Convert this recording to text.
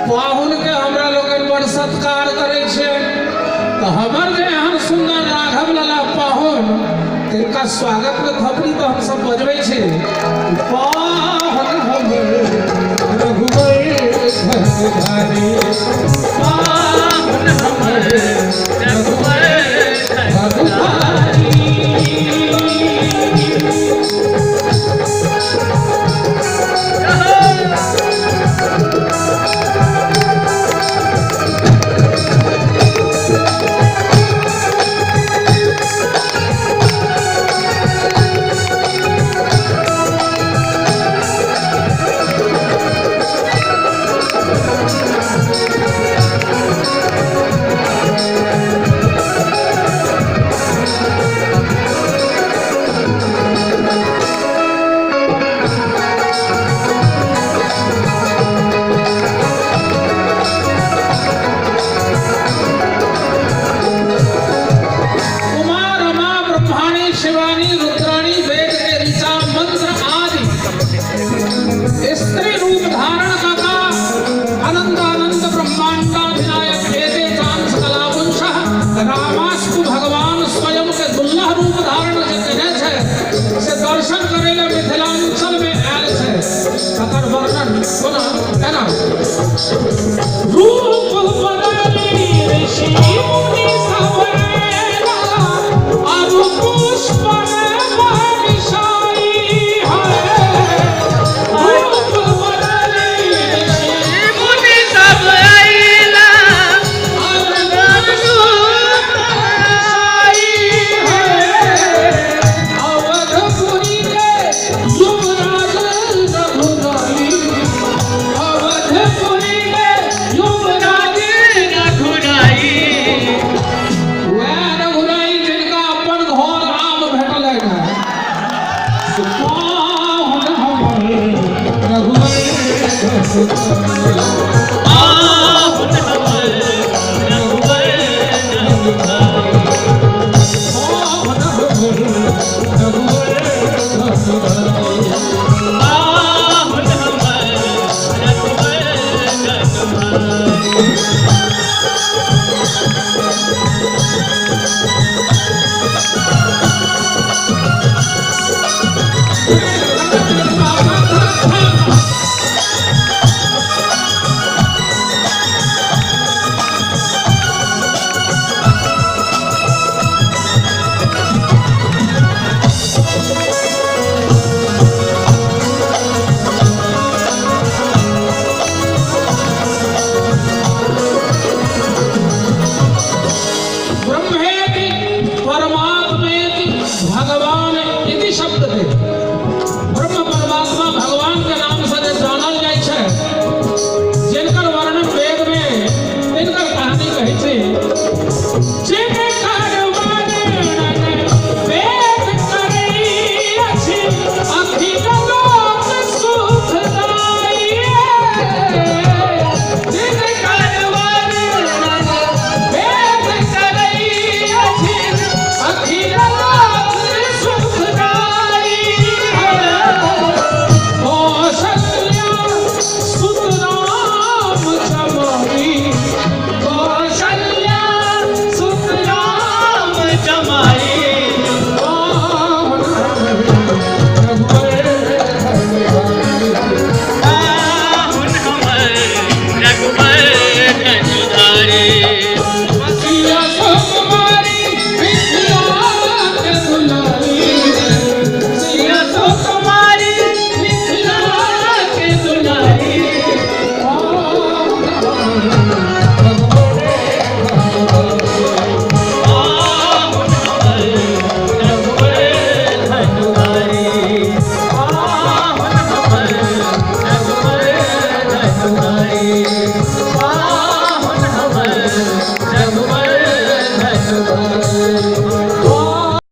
पाहुन के हमरा लोगन बड़ सत्कार करे छे तो हमर जे एहन सुंदर राघव लाला पाहुन तिनका स्वागत में थपड़ी तो हम सब बजबै छे पाहुन हमर रघुवर धरधारी पाहुन हमर रघुवर धरधारी दर्शन करेले मिथिलांचल में आयल छे तकर वर्णन सुना है ना रूप बदली ऋषि मुनि सब आएला अरु पुष्प में बरसाई है रूप बदली ऋषि मुनि सब आएला अरु पुष्प बरसाई है अवधपुरी युवराज रघुराई अवधपुरी के युवराज रघुराई वह रघुराई जिनका अपन घर आम भेटल है पाहुन हमर रघुवर